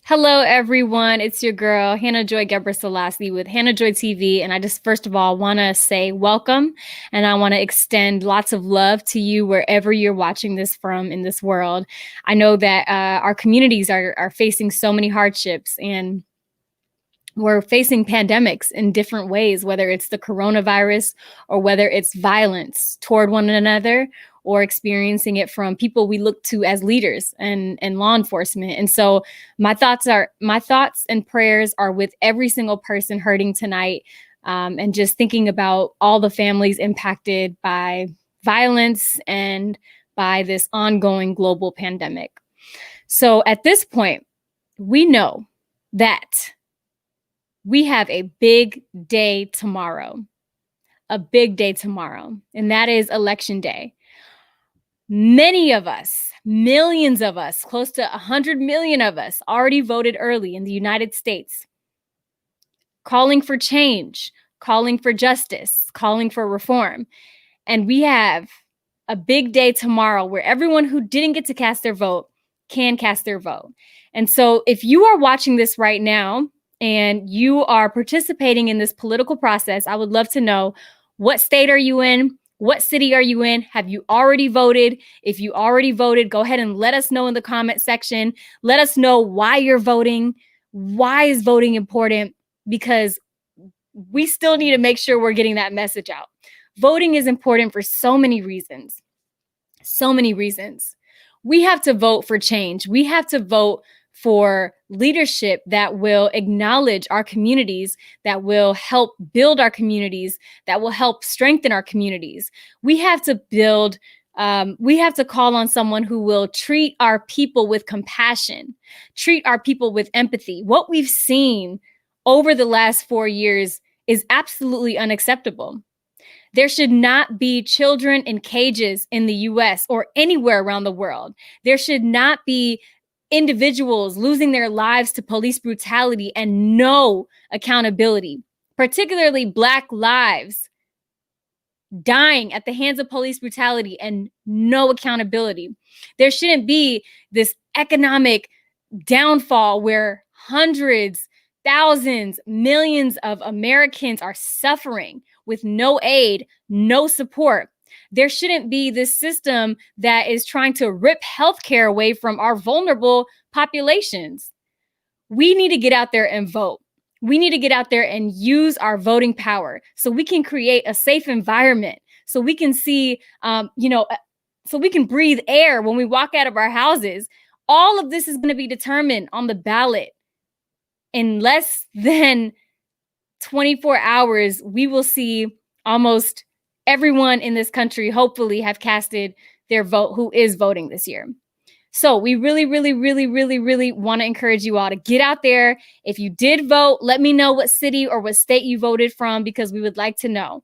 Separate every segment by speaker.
Speaker 1: Hello, everyone. It's your girl, Hannah Joy Gebrselassie with Hannah Joy TV. And I just, first of all, want to say welcome. And I want to extend lots of love to you wherever you're watching this from in this world. I know that our communities are facing so many hardships, and we're facing pandemics in different ways, whether it's the coronavirus or whether it's violence toward one another or experiencing it from people we look to as leaders and law enforcement. And so my thoughts and prayers are with every single person hurting tonight, and just thinking about all the families impacted by violence and by this ongoing global pandemic. So at this point, we know that we have a big day tomorrow, and that is Election Day. Many of us, millions of us, close to 100 million of us already voted early in the United States, calling for change, calling for justice, calling for reform. And we have a big day tomorrow where everyone who didn't get to cast their vote can cast their vote. And so if you are watching this right now and you are participating in this political process, I would love to know, what state are you in? What city are you in? Have you already voted? If you already voted, go ahead and let us know in the comment section. Let us know why you're voting. Why is voting important? Because we still need to make sure we're getting that message out. Voting is important for so many reasons. So many reasons. We have to vote for change. We have to vote for leadership that will acknowledge our communities, that will help build our communities, that will help strengthen our communities. We have to call on someone who will treat our people with compassion, treat our people with empathy. What we've seen over the last 4 years is absolutely unacceptable. There should not be children in cages in the US or anywhere around the world. There should not be individuals losing their lives to police brutality and no accountability, particularly Black lives dying at the hands of police brutality and no accountability. There shouldn't be this economic downfall where hundreds, thousands, millions of Americans are suffering with no aid, no support. There shouldn't be this system that is trying to rip healthcare away from our vulnerable populations. We need to get out there and vote. We need to get out there and use our voting power so we can create a safe environment, so we can see, so we can breathe air when we walk out of our houses. All of this is going to be determined on the ballot. In less than 24 hours, we will see almost everyone in this country hopefully have casted their vote who is voting this year. So we really, really, really, really, really want to encourage you all to get out there. If you did vote, let me know what city or what state you voted from, because we would like to know.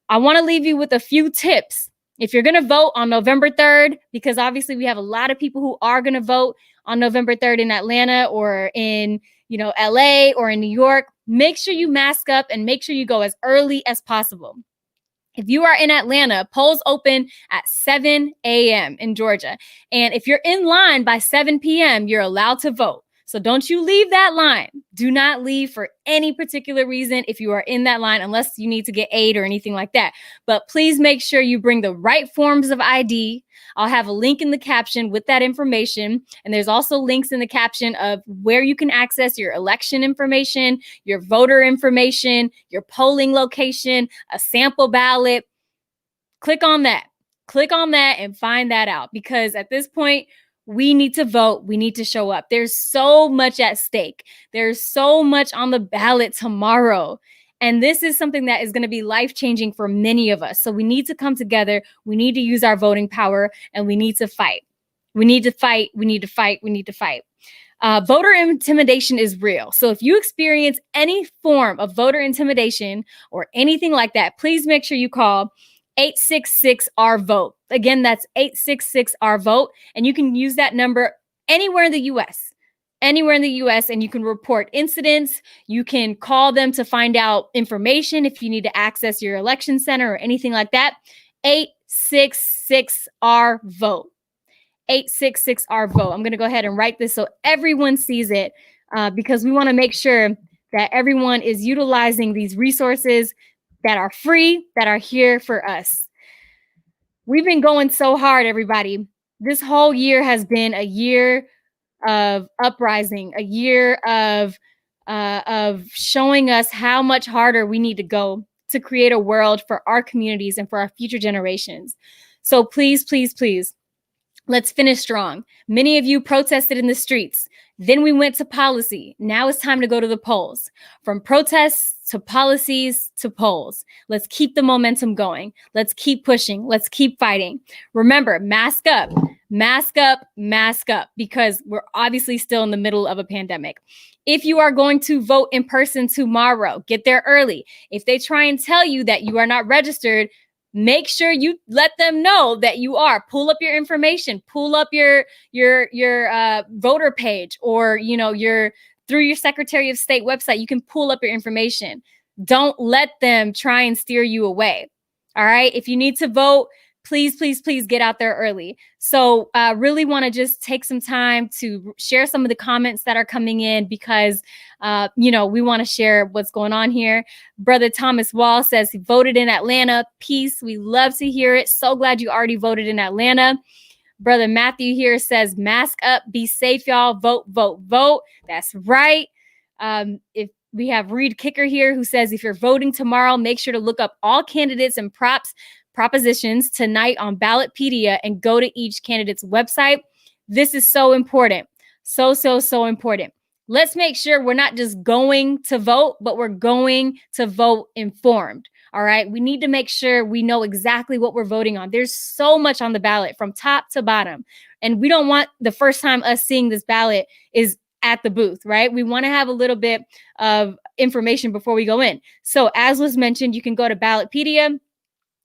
Speaker 1: I want to leave you with a few tips. If you're going to vote on November 3rd, because obviously we have a lot of people who are going to vote on November 3rd in Atlanta or in, LA or in New York, make sure you mask up and make sure you go as early as possible. If you are in Atlanta, polls open at 7 a.m. in Georgia. And if you're in line by 7 p.m., you're allowed to vote. So don't you leave that line. Do not leave for any particular reason if you are in that line, unless you need to get aid or anything like that. But please make sure you bring the right forms of ID. I'll have a link in the caption with that information. And there's also links in the caption of where you can access your election information, your voter information, your polling location, a sample ballot. Click on that. Click on that and find that out, because at this point, we need to vote. We need to show up. There's so much at stake. There's so much on the ballot tomorrow. And this is something that is going to be life-changing for many of us. So we need to come together. We need to use our voting power, and we need to fight. We need to fight. We need to fight. We need to fight. Voter intimidation is real. So if you experience any form of voter intimidation or anything like that, please make sure you call 866-R-VOTE. Again, that's 866-R-VOTE. And you can use that number anywhere in the U.S. Anywhere in the U.S. And you can report incidents. You can call them to find out information if you need to access your election center or anything like that. 866-R-VOTE. 866-R-VOTE. I'm going to go ahead and write this so everyone sees it. because we want to make sure that everyone is utilizing these resources that are free, that are here for us. We've been going so hard, everybody. This whole year has been a year of uprising, a year of showing us how much harder we need to go to create a world for our communities and for our future generations. So please, please, please, let's finish strong. Many of you protested in the streets. Then we went to policy. Now it's time to go to the polls. From protests to policies to polls. Let's keep the momentum going. Let's keep pushing. Let's keep fighting. Remember, mask up, mask up, mask up, because we're obviously still in the middle of a pandemic. If you are going to vote in person tomorrow, get there early. If they try and tell you that you are not registered, make sure you let them know that you are. Pull up your information, pull up your voter page, or through your Secretary of State website, you can pull up your information. Don't let them try and steer you away. All right. If you need to vote, please, please, please get out there early. So really want to just take some time to share some of the comments that are coming in, because, we want to share what's going on here. Brother Thomas Wall says he voted in Atlanta. Peace. We love to hear it. So glad you already voted in Atlanta. Brother Matthew here says, mask up, be safe, y'all. Vote, vote, vote. That's right. If we have Reed Kicker here who says, if you're voting tomorrow, make sure to look up all candidates and propositions tonight on Ballotpedia and go to each candidate's website. This is so important. So important. Let's make sure we're not just going to vote, but we're going to vote informed. All right. We need to make sure we know exactly what we're voting on. There's so much on the ballot from top to bottom. And we don't want the first time us seeing this ballot is at the booth, right? We want to have a little bit of information before we go in. So as was mentioned, you can go to Ballotpedia.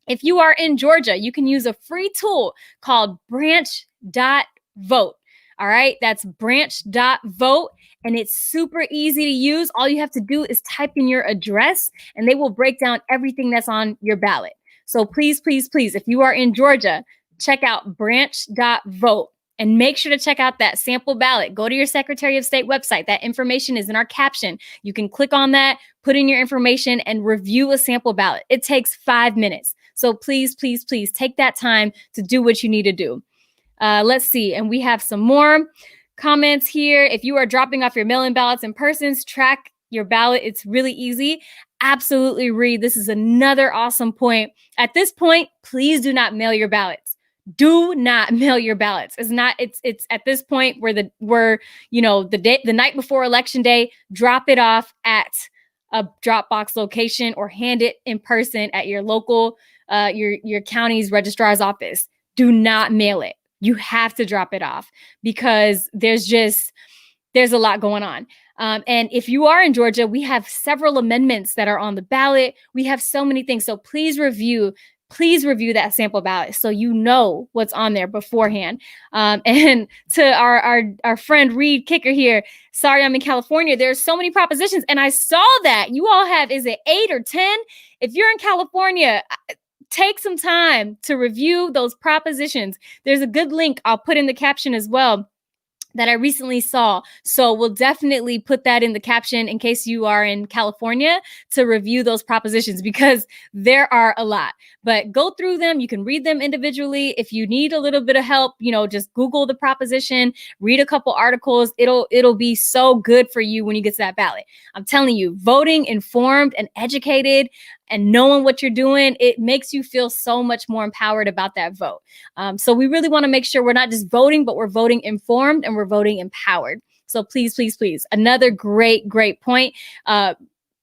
Speaker 1: If you are in Georgia, you can use a free tool called branch.vote. All right, that's branch.vote, and it's super easy to use. All you have to do is type in your address, and they will break down everything that's on your ballot. So please, please, please, if you are in Georgia, check out branch.vote. And make sure to check out that sample ballot. Go to your Secretary of State website. That information is in our caption. You can click on that, put in your information, and review a sample ballot. It takes 5 minutes. So please, please, please take that time to do what you need to do. Let's see. And we have some more comments here. If you are dropping off your mail-in ballots in person, track your ballot. It's really easy. Absolutely, Reed. This is another awesome point. At this point, please do not mail your ballots. Do not mail your ballots. It's at this point where the night before election day, drop it off at a drop box location or hand it in person at your local, your county's registrar's office. Do not mail it. You have to drop it off because there's a lot going on. And if you are in Georgia, we have several amendments that are on the ballot. We have so many things. So please review that sample ballot so you know what's on there beforehand. And to our friend Reed Kicker here, sorry, I'm in California. There's so many propositions. And I saw that you all have, is it 8 or 10? If you're in California, take some time to review those propositions. There's a good link I'll put in the caption as well that I recently saw. So we'll definitely put that in the caption in case you are in California to review those propositions, because there are a lot. But go through them. You can read them individually. If you need a little bit of help, just Google the proposition, read a couple articles. It'll be so good for you when you get to that ballot. I'm telling you, voting informed and educated and knowing what you're doing, it makes you feel so much more empowered about that vote. So we really want to make sure we're not just voting, but we're voting informed and we're voting empowered. So please, please, please. Another great, great point.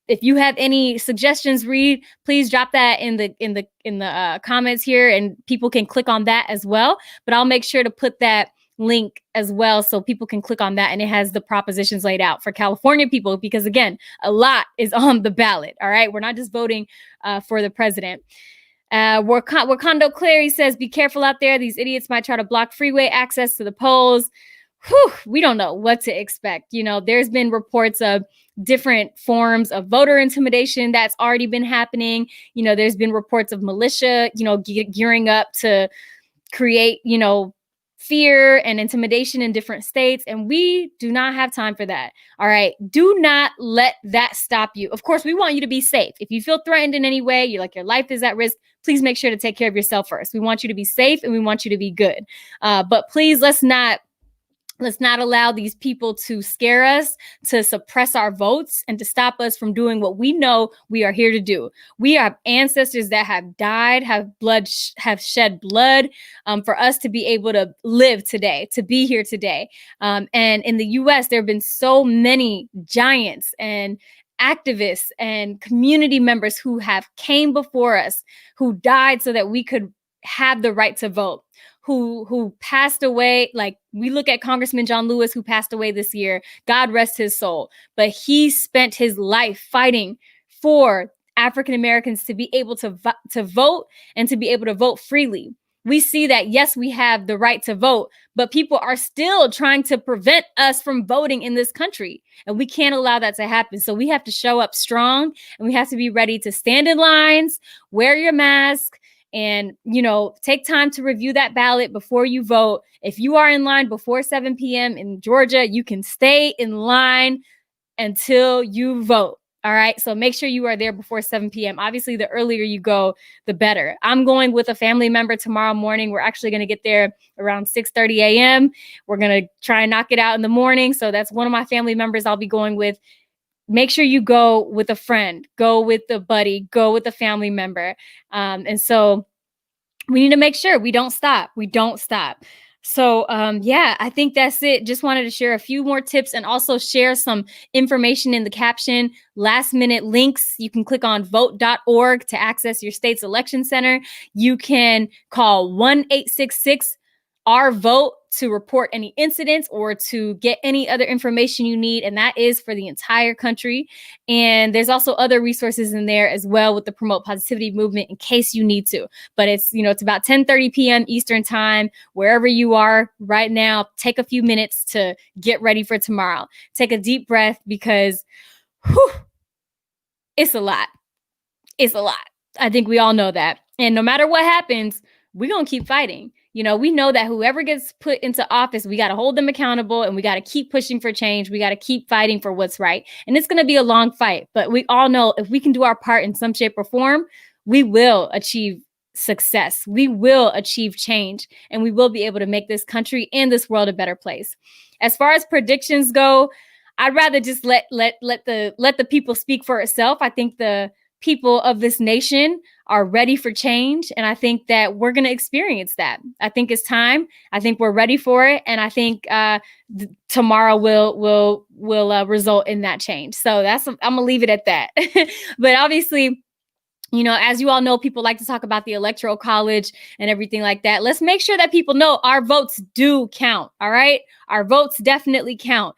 Speaker 1: If you have any suggestions, Reed, please drop that in the comments here, and people can click on that as well. But I'll make sure to put that link as well so people can click on that, and it has the propositions laid out for California people, because again, a lot is on the ballot. All right, we're not just voting for the president. Wakando Clary says, be careful out there. These idiots might try to block freeway access to the polls. Whew, we don't know what to expect. There's been reports of different forms of voter intimidation that's already been happening. There's been reports of militia, gearing up to create, fear and intimidation in different states. And we do not have time for that. All right. Do not let that stop you. Of course, we want you to be safe. If you feel threatened in any way, you're like your life is at risk, please make sure to take care of yourself first. We want you to be safe and we want you to be good. But please, let's not allow these people to scare us, to suppress our votes, and to stop us from doing what we know we are here to do. We have ancestors that have died, have shed blood for us to be able to live today, to be here today. And in the U.S., there have been so many giants and activists and community members who have came before us, who died so that we could have the right to vote, who passed away. Like, we look at Congressman John Lewis, who passed away this year. God rest his soul. But he spent his life fighting for African Americans to be able to vote and to be able to vote freely. We see that, yes, we have the right to vote, but people are still trying to prevent us from voting in this country. And we can't allow that to happen. So we have to show up strong, and we have to be ready to stand in lines, wear your mask, and, take time to review that ballot before you vote. If you are in line before 7 p.m. in Georgia, you can stay in line until you vote. All right. So make sure you are there before 7 p.m. Obviously, the earlier you go, the better. I'm going with a family member tomorrow morning. We're actually going to get there around 6:30 a.m. We're going to try and knock it out in the morning. So that's one of my family members I'll be going with. Make sure you go with a friend, go with a buddy, go with a family member. And so we need to make sure we don't stop. So, I think that's it. Just wanted to share a few more tips and also share some information in the caption, last minute links. You can click on vote.org to access your state's election center. You can call 1-866 our vote to report any incidents or to get any other information you need. And that is for the entire country. And there's also other resources in there as well with the Promote Positivity movement in case you need to. But it's, it's about 10:30 p.m. Eastern time, wherever you are right now. Take a few minutes to get ready for tomorrow. Take a deep breath, because it's a lot. It's a lot. I think we all know that. And no matter what happens, we're going to keep fighting. We know that whoever gets put into office, we got to hold them accountable, and we got to keep pushing for change. We got to keep fighting for what's right. And it's going to be a long fight, but we all know if we can do our part in some shape or form, we will achieve success. We will achieve change, and we will be able to make this country and this world a better place. As far as predictions go, I'd rather just let the people speak for itself. I think the people of this nation are ready for change. And I think that we're going to experience that. I think it's time. I think we're ready for it. And I think tomorrow will result in that change. So I'm going to leave it at that. But obviously, as you all know, people like to talk about the Electoral College and everything like that. Let's make sure that people know our votes do count. All right. Our votes definitely count.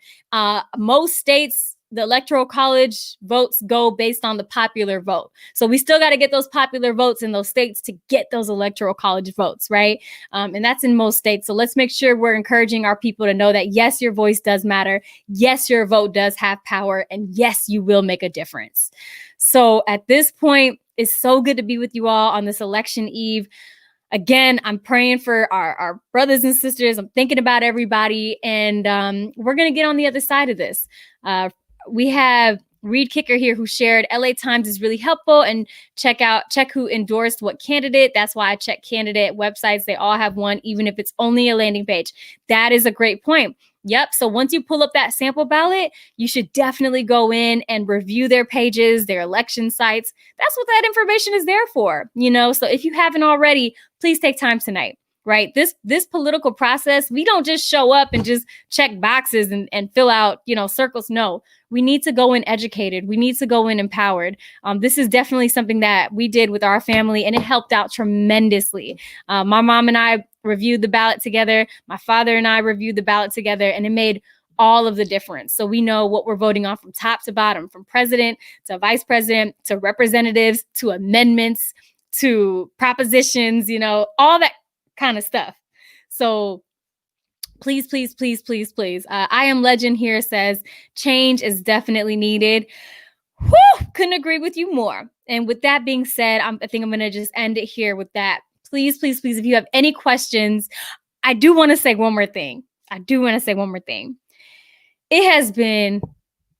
Speaker 1: Most states, the Electoral College votes go based on the popular vote. So we still got to get those popular votes in those states to get those Electoral College votes, right? And that's in most states. So let's make sure we're encouraging our people to know that, yes, your voice does matter. Yes, your vote does have power. And yes, you will make a difference. So at this point, it's so good to be with you all on this election eve. Again, I'm praying for our brothers and sisters. I'm thinking about everybody. And we're going to get on the other side of this. We have Reed Kicker here who shared LA Times is really helpful, and check who endorsed what candidate. That's why I check candidate websites. They all have one, even if it's only a landing page. That is a great point. Yep. So once you pull up that sample ballot, you should definitely go in and review their pages, their election sites. That's what that information is there for. So if you haven't already, please take time tonight. Right. This political process, we don't just show up and just check boxes and fill out, circles. No, we need to go in educated. We need to go in empowered. This is definitely something that we did with our family, and it helped out tremendously. My mom and I reviewed the ballot together. My father and I reviewed the ballot together, and it made all of the difference. So we know what we're voting on from top to bottom, from president to vice president to representatives to amendments to propositions, all that kind of stuff. So please, please, please, please, please. I Am Legend here says change is definitely needed. Couldn't agree with you more. And with that being said, I think I'm going to just end it here with that. Please, please, please, if you have any questions, I do want to say one more thing. It has been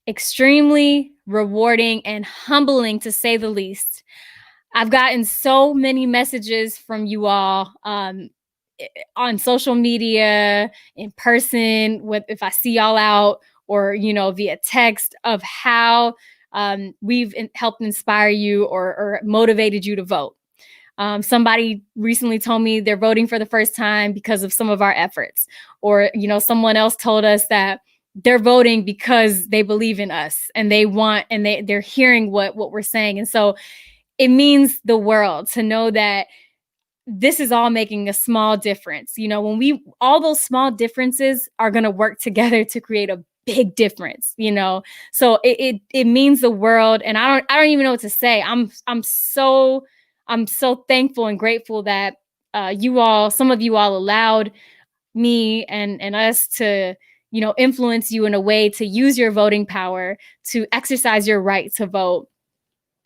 Speaker 1: extremely rewarding and humbling, to say the least. I've gotten so many messages from you all on social media, in person, if I see y'all out, or via text, of how we've helped inspire you or motivated you to vote. Somebody recently told me they're voting for the first time because of some of our efforts, or someone else told us that they're voting because they believe in us and they're hearing what we're saying. And so it means the world to know that this is all making a small difference. When all those small differences are going to work together to create a big difference, so it means the world. And I don't even know what to say. I'm so thankful and grateful that some of you all allowed me and us to influence you in a way to use your voting power, to exercise your right to vote,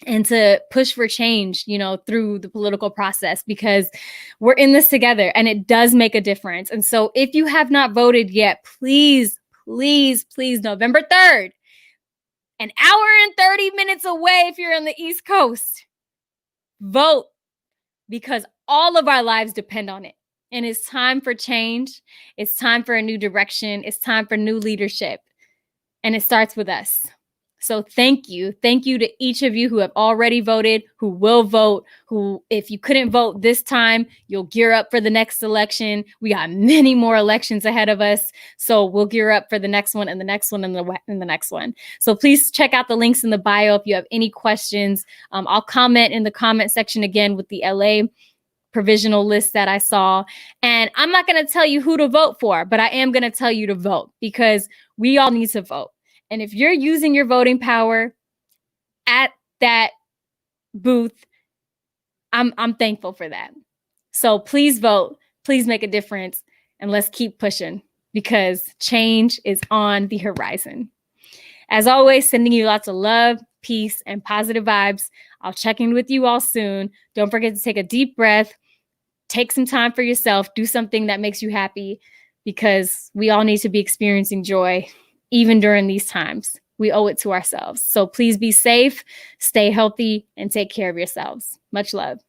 Speaker 1: and to push for change, through the political process, because we're in this together and it does make a difference. And so if you have not voted yet, please, please, please, November 3rd, an hour and 30 minutes away if you're on the East Coast, vote, because all of our lives depend on it. And it's time for change. It's time for a new direction. It's time for new leadership. And it starts with us. So thank you. Thank you to each of you who have already voted, who will vote, who, if you couldn't vote this time, you'll gear up for the next election. We got many more elections ahead of us. So we'll gear up for the next one and the next one and the next one. So please check out the links in the bio if you have any questions. I'll comment in the comment section again with the LA provisional list that I saw. And I'm not going to tell you who to vote for, but I am going to tell you to vote, because we all need to vote. And if you're using your voting power at that booth, I'm thankful for that. So please vote, please make a difference, and let's keep pushing, because change is on the horizon. As always, sending you lots of love, peace, and positive vibes. I'll check in with you all soon. Don't forget to take a deep breath, take some time for yourself, do something that makes you happy, because we all need to be experiencing joy. Even during these times, we owe it to ourselves. So please be safe, stay healthy, and take care of yourselves. Much love.